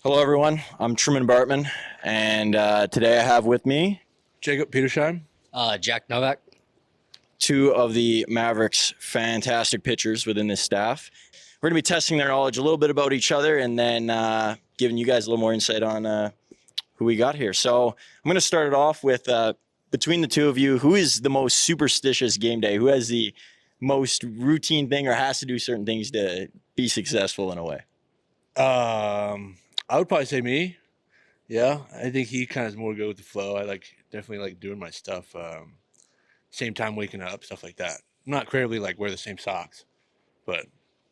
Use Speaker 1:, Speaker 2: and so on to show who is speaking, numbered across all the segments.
Speaker 1: Hello, everyone. I'm Truman Bartman, and today I have with me
Speaker 2: Jacob Petersheim.
Speaker 3: Jack Novak.
Speaker 1: two of the Mavericks' fantastic pitchers within this staff. We're going to be testing their knowledge a little bit about each other and then giving you guys a little more insight on who we got here. So I'm going to start it off with between the two of you, who is the most superstitious game day? Who has the most routine thing or has to do certain things to be successful in a way?
Speaker 2: I would probably say me. Yeah, I think he kind of more go with the flow. I definitely like doing my stuff. Same time waking up, stuff like that. I'm not crazy like wear the same socks, but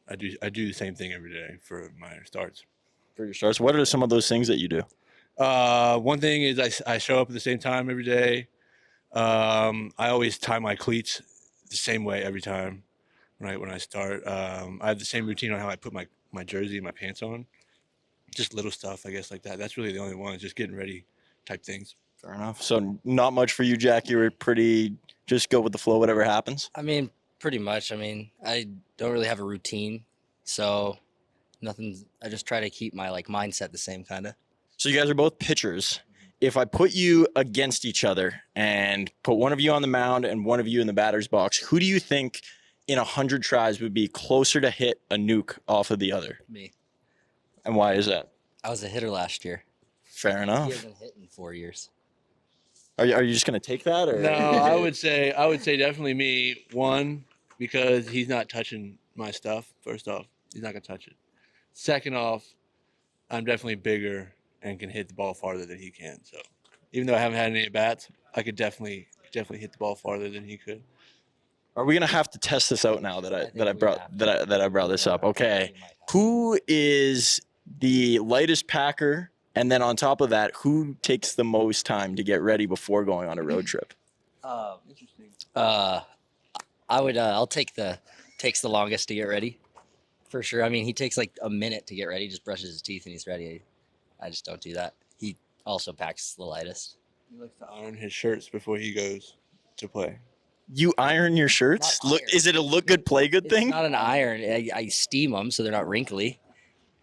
Speaker 2: I do the same thing every day for my starts.
Speaker 1: For your starts, what are some of those things that you do?
Speaker 2: One thing is I show up at the same time every day. I always tie my cleats the same way every time, right when I start. I have the same routine on how I put my jersey and my pants on. Just little stuff, I guess, like that. That's really the only one, just getting ready type things.
Speaker 1: Fair enough. So not much for you, Jack. You were pretty just go with the flow, whatever happens.
Speaker 3: I mean, pretty much. I mean, I don't really have a routine, so nothing. I just try to keep my mindset the same kind of.
Speaker 1: So you guys are both pitchers. If I put you against each other and put one of you on the mound and one of you in the batter's box, who do you think in 100 tries would be closer to hit a nuke off of the other?
Speaker 3: Me.
Speaker 1: And why is that?
Speaker 3: I was a hitter last year.
Speaker 1: Fair
Speaker 3: He
Speaker 1: enough.
Speaker 3: hasn't hit in 4 years.
Speaker 1: Are you just going to take that? Or?
Speaker 2: No, I would say definitely me. One, because he's not touching my stuff. First off, he's not gonna touch it. Second off, I'm definitely bigger and can hit the ball farther than he can. So even though I haven't had any at bats, I could definitely hit the ball farther than he could.
Speaker 1: Are we going to have to test this out now that
Speaker 3: think
Speaker 1: I
Speaker 3: we
Speaker 1: brought
Speaker 3: have to.
Speaker 1: that I brought this up? Okay.
Speaker 3: We might have.
Speaker 1: Who is the lightest packer? And then on top of that, who takes the most time to get ready before going on a road trip?
Speaker 2: Interesting.
Speaker 3: I'll take takes the longest to get ready, for sure. I mean, he takes like a minute to get ready. He just brushes his teeth and he's ready. I just don't do that. He also packs the lightest.
Speaker 2: He likes to iron his shirts before he goes to play.
Speaker 1: You iron your shirts?
Speaker 3: Not
Speaker 1: Look,
Speaker 3: iron.
Speaker 1: is it a look good, play good
Speaker 3: It's
Speaker 1: thing?
Speaker 3: not an iron. I steam them so they're not wrinkly.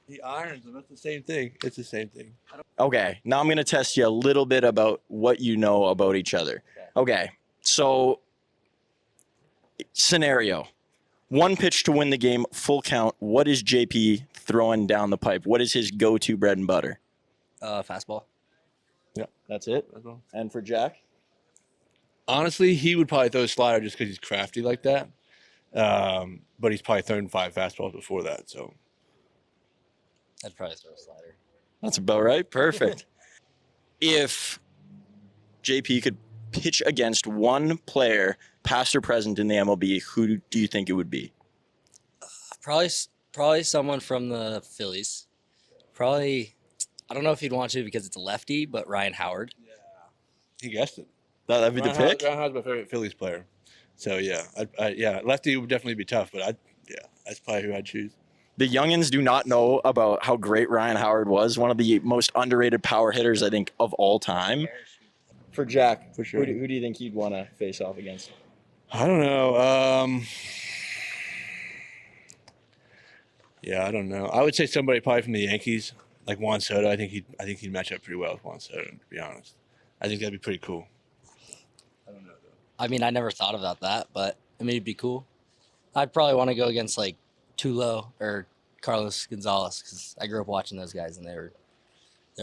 Speaker 2: He irons them. That's the same thing. It's the same thing.
Speaker 1: Okay, now I'm going to test you a little bit about what you know about each other. Okay, so scenario. One pitch to win the game, full count. What is JP throwing down the pipe? What is his go-to bread and butter?
Speaker 3: Fastball.
Speaker 1: That's it?
Speaker 2: That's all.
Speaker 1: And for Jack?
Speaker 2: Honestly, he would probably throw a slider just because he's crafty like that. But he's probably thrown 5 fastballs before that. So
Speaker 3: I'd probably throw a slider.
Speaker 1: That's about right. Perfect. If JP could pitch against one player, past or present in the MLB, who do you think it would be?
Speaker 3: Probably someone from the Phillies. Probably, I don't know if he'd want to because it's a lefty, but Ryan Howard.
Speaker 2: yeah, he guessed it.
Speaker 1: That'd be the pick?
Speaker 2: Ryan Howard's my favorite Phillies player. So yeah, lefty would definitely be tough, but that's probably who I'd choose.
Speaker 1: The youngins do not know about how great Ryan Howard was. One of the most underrated power hitters, I think, of all time. For Jack,
Speaker 2: For sure.
Speaker 1: who do you think he'd want to face off against?
Speaker 2: I don't know. Yeah, I don't know. I would say somebody probably from the Yankees, like Juan Soto. I think he'd match up pretty well with Juan Soto, to be honest. I think that'd be pretty cool. I don't know though.
Speaker 3: I mean, I never thought about that, but I mean, it'd be cool. I'd probably want to go against like Tulo or Carlos Gonzalez because I grew up watching those guys and they were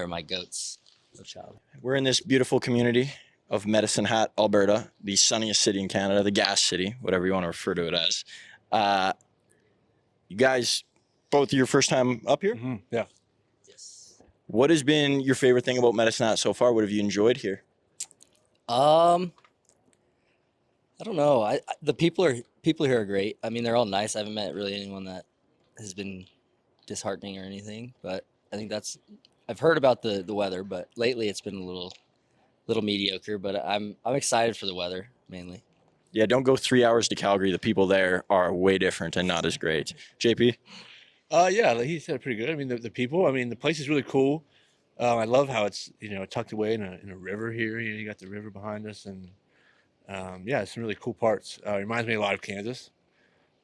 Speaker 3: my goats as a child.
Speaker 1: We're in this beautiful community of Medicine Hat, Alberta, the sunniest city in Canada, the gas city, whatever you want to refer to it as. You guys, both your first time up here?
Speaker 2: Mm-hmm. Yeah.
Speaker 3: Yes.
Speaker 1: What has been your favorite thing about Medicine Hat so far? What have you enjoyed here?
Speaker 3: I don't know. The people here are great. I mean, they're all nice. I haven't met really anyone that has been disheartening or anything. But I think I've heard about the weather, but lately it's been a little mediocre. But I'm excited for the weather mainly.
Speaker 1: Yeah, don't go 3 hours to Calgary. The people there are way different and not as great. JP?
Speaker 2: Yeah, like he said pretty good. I mean, the people. I mean, the place is really cool. I love how it's tucked away in a river here. You got the river behind us, and it's some really cool parts. It reminds me a lot of Kansas,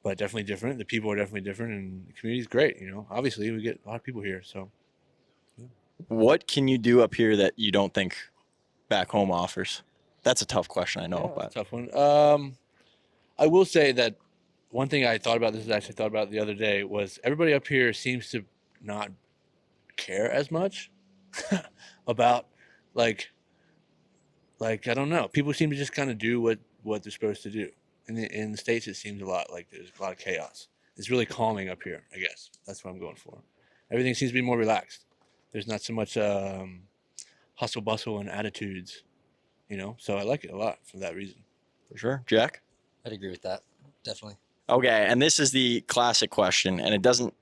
Speaker 2: but definitely different. The people are definitely different, and the community's great. Obviously we get a lot of people here, so. Yeah.
Speaker 1: What can you do up here that you don't think back home offers? That's a tough question, I know,
Speaker 2: That's
Speaker 1: but
Speaker 2: a tough one. I will say that one thing I thought about, this is actually thought about the other day, was everybody up here seems to not care as much about like I don't know. People seem to just kind of do what they're supposed to do. In the States, it seems a lot like there's a lot of chaos. It's really calming up here, I guess. That's what I'm going for. Everything seems to be more relaxed. There's not so much hustle bustle and attitudes, So I like it a lot for that reason.
Speaker 1: for sure. Jack?
Speaker 3: I'd agree with that. Definitely.
Speaker 1: Okay, and this is the classic question, and it doesn't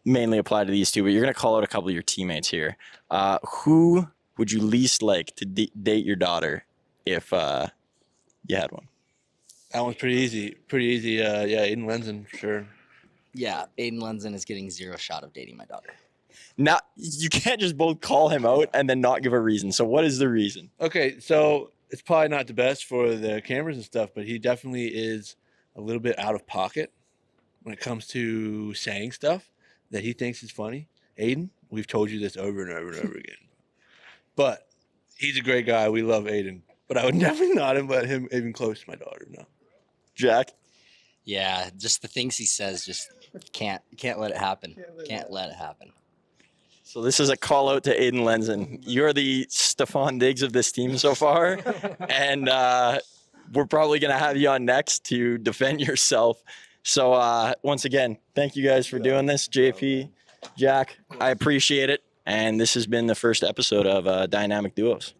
Speaker 1: mainly apply to these two, but you're going to call out a couple of your teammates here. Who would you least like to date your daughter if you had one?
Speaker 2: That one's pretty easy. Pretty easy. Yeah, Aiden Lenzen, for sure.
Speaker 3: Yeah, Aiden Lenzen is getting zero shot of dating my daughter.
Speaker 1: Now, you can't just both call him out and then not give a reason. So what is the reason?
Speaker 2: Okay, so it's probably not the best for the cameras and stuff, but he definitely is a little bit out of pocket when it comes to saying stuff that he thinks is funny. Aiden, we've told you this over and over and over again. But he's a great guy. We love Aiden. But I would definitely not let him even close to my daughter, no.
Speaker 1: Jack?
Speaker 3: Yeah, just the things he says, just can't let it happen. Can't let it happen.
Speaker 1: So this is a call out to Aiden Lenzen. You're the Stephon Diggs of this team so far. And we're probably going to have you on next to defend yourself. So once again, thank you guys for doing this. JP, Jack, I appreciate it. And this has been the first episode of Dynamic Duos.